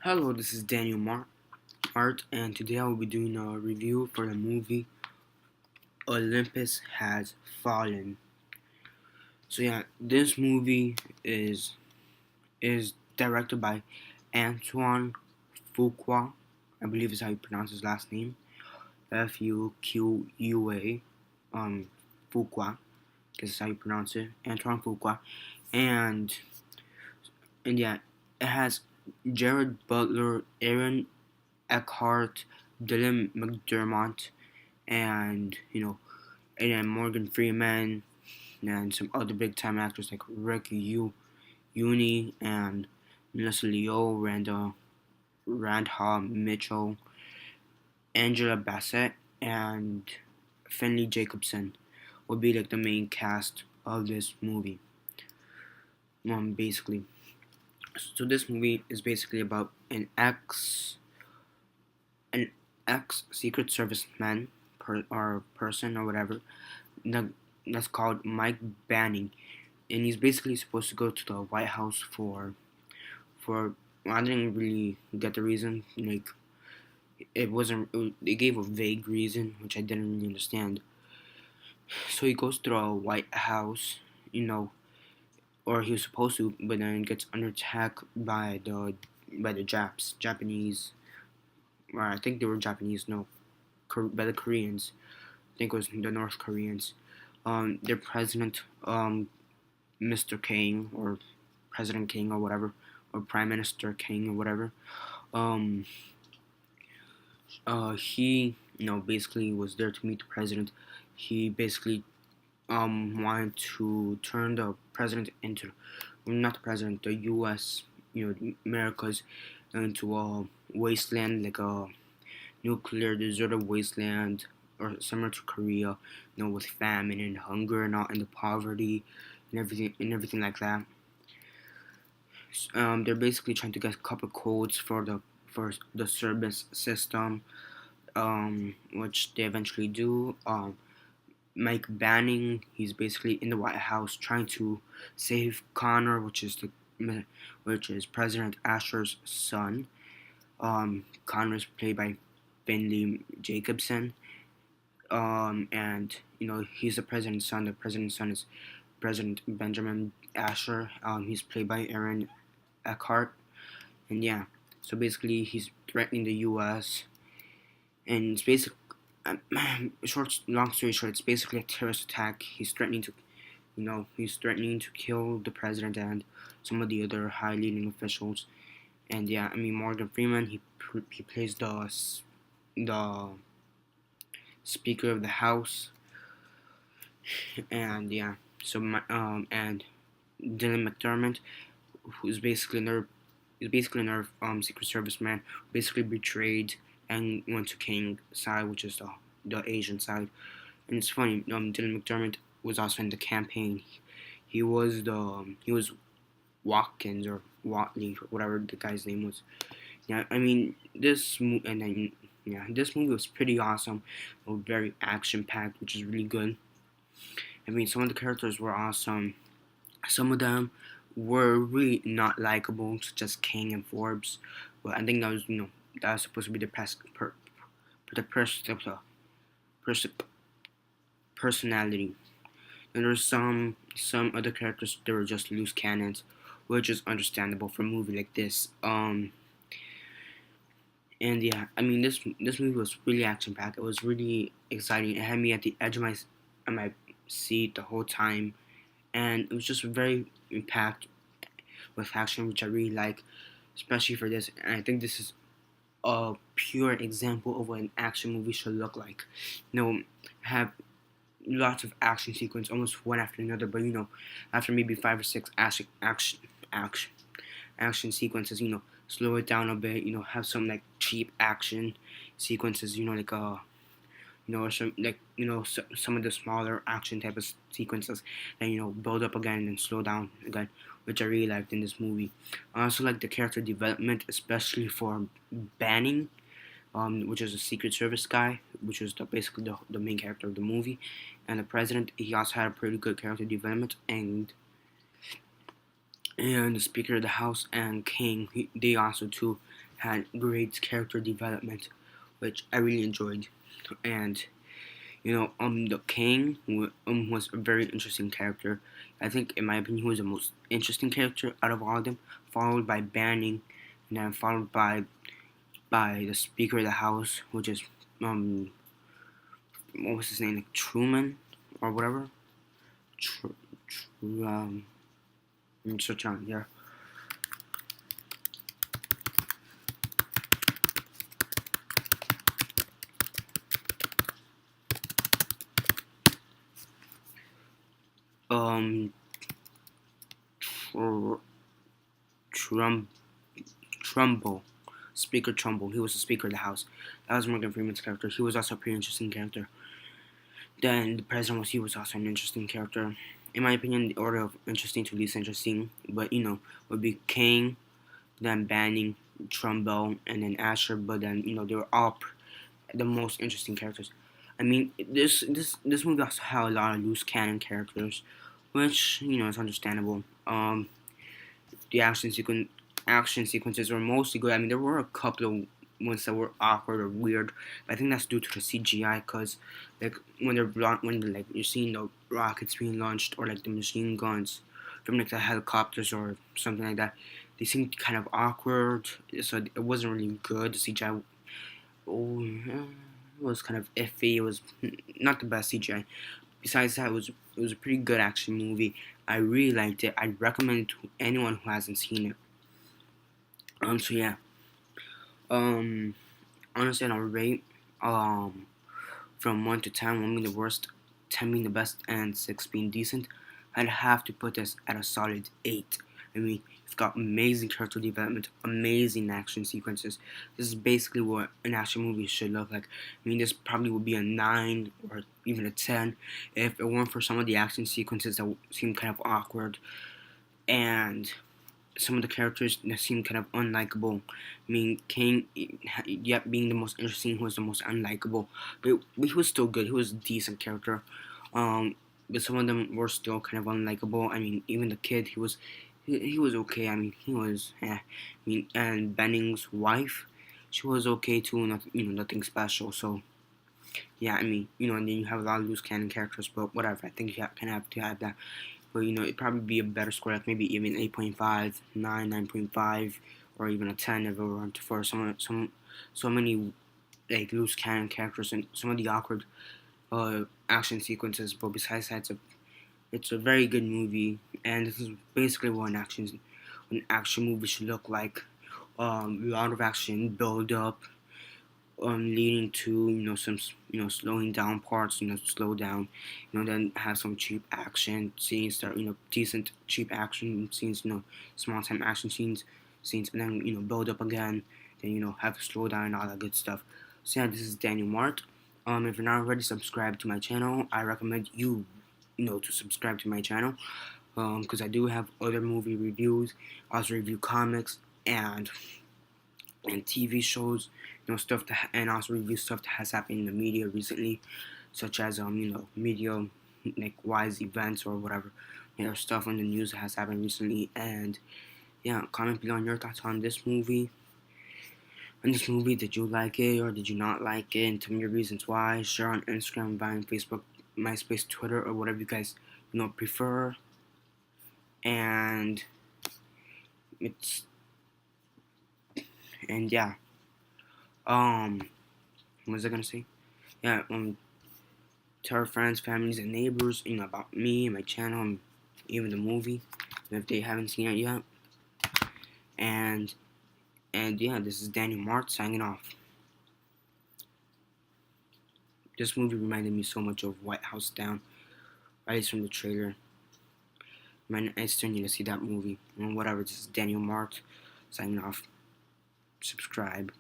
Hello, this is Daniel Mart, and today I will be doing a review for the movie Olympus Has Fallen. So yeah, this movie is directed by Antoine Fuqua. I believe is how you pronounce his last name. Fuqua. Fuqua. Guess is how you pronounce it. Antoine Fuqua. And and yeah, it has Jared Butler, Aaron Eckhart, Dylan McDermott, and and then Morgan Freeman and some other big time actors like Rick Uni and Melissa Leo, Randha Mitchell, Angela Bassett, and Finley Jacobson will be like the main cast of this movie. Basically, so this movie is basically about an ex Secret Service man or person or whatever that, that's called Mike Banning, and he's basically supposed to go to the White House for well, I didn't really get the reason. Like it wasn't. They gave a vague reason which I didn't really understand. So he goes to the White House, or he was supposed to, but then gets under attack by the Japanese. Or I think they were Japanese. No, by the Koreans. I think it was the North Koreans. Their president, Mr. King or President King or whatever, or Prime Minister King or whatever. Um, he basically was there to meet the president. He basically wanted to turn the president into, well, not the president, the U.S. America's into a wasteland, like a nuclear deserted wasteland, or similar to Korea, with famine and hunger and all, and the poverty and everything like that. They're basically trying to get a couple codes for the service system, which they eventually do. Mike Banning, he's basically in the White House trying to save Connor, which is President Asher's son. Connor is played by Finley Jacobson. And he's the president's son. The president's son is President Benjamin Asher. He's played by Aaron Eckhart. And yeah, so basically he's threatening the U.S. and it's basically, long story short, it's basically a terrorist attack. He's threatening to kill the president and some of the other high leading officials. And yeah, I mean Morgan Freeman, he plays the Speaker of the House. And yeah, and Dylan McDermott, who's basically another Secret Service man, basically betrayed and went to King's side, which is the Asian side. And it's funny, Dylan McDermott was also in the campaign. He was Watkins or Watley or whatever the guy's name was. Yeah, I mean this movie was pretty awesome, very action packed, which is really good. I mean, some of the characters were awesome. Some of them were really not likable, such as King and Forbes. But I think that was supposed to be the personality. And there's some other characters that were just loose cannons, which is understandable for a movie like this. And yeah, I mean this movie was really action packed. It was really exciting. It had me at the edge of my seat the whole time, and it was just very packed with action, which I really like, especially for this. And I think this is a pure example of what an action movie should look like. Have lots of action sequence, almost one after another. But after maybe 5 or 6 action sequences, slow it down a bit. Have some like cheap action sequences. Or some of the smaller action type of sequences that build up again and slow down again, which I really liked in this movie. I also like the character development, especially for Banning, which is a Secret Service guy, which was basically the main character of the movie, and the president. He also had a pretty good character development, and the Speaker of the House and King, they also too had great character development, which I really enjoyed. And the king was a very interesting character. I think, in my opinion, he was the most interesting character out of all of them, followed by Banning, and then followed by the Speaker of the House, which is what was his name, like Truman or whatever. Let me search on here. Um, Tr- Trump, Trumbull, Speaker Trumbull. He was the Speaker of the House. That was Morgan Freeman's character. He was also a pretty interesting character. Then the President he was also an interesting character. In my opinion, the order of interesting to least interesting, but would be King, then Banning, Trumbull, and then Asher. But then they were all the most interesting characters. I mean, this movie also had a lot of loose cannon characters, which is understandable. The action sequences were mostly good. I mean, there were a couple of ones that were awkward or weird, but I think that's due to the CGI. Cause like when like you're seeing the rockets being launched or like the machine guns from like the helicopters or something like that, they seemed kind of awkward. So it wasn't really good. The CGI was kind of iffy. It was not the best CGI. Besides that, it was a pretty good action movie. I really liked it. I'd recommend it to anyone who hasn't seen it. So yeah. Honestly, on a rate, from 1 to 10, 1 being the worst, 10 being the best, and 6 being decent, I'd have to put this at a solid 8. I mean, it's got amazing character development, amazing action sequences. This is basically what an action movie should look like. I mean, this probably would be a 9 or even a 10 if it weren't for some of the action sequences that seem kind of awkward and some of the characters that seem kind of unlikable. I mean, King, yet being the most interesting, was the most unlikable, but he was still good. He was a decent character. But some of them were still kind of unlikable. I mean, even the kid, he was okay. I mean, he was. I mean, and Benning's wife, she was okay too. Nothing special. So yeah, I mean, and then you have a lot of loose cannon characters, but whatever. I think you kind of have to have that. But it'd probably be a better score, like maybe even 8.5, 9, 9.5, or even a 10 if it were for so many like loose cannon characters and some of the awkward action sequences. But besides that, it's a very good movie, and this is basically what an action movie should look like. A lot of action, build up, leading to some slowing down parts, slow down, then have some cheap action scenes that decent cheap action scenes, small time action scenes, and then build up again, then have to slow down and all that good stuff. So yeah, this is Daniel Mart. If you're not already subscribed to my channel, I recommend you to subscribe to my channel, because I do have other movie reviews. I also review comics and TV shows, stuff that, and also review stuff that has happened in the media recently, such as media like wise events or whatever, stuff on the news that has happened recently. And yeah, comment below on your thoughts on this movie. Did you like it or did you not like it? And tell me your reasons why. Share on Instagram, Vine, Facebook, MySpace, Twitter, or whatever you guys prefer. And yeah. What was I gonna say? Yeah, tell our friends, families, and neighbors, about me and my channel, and even the movie, if they haven't seen it yet. And yeah, this is Daniel Mart signing off. This movie reminded me so much of White House Down, right from the trailer. Man, I still need to see that movie. And whatever, this is Daniel Mart signing off. Subscribe.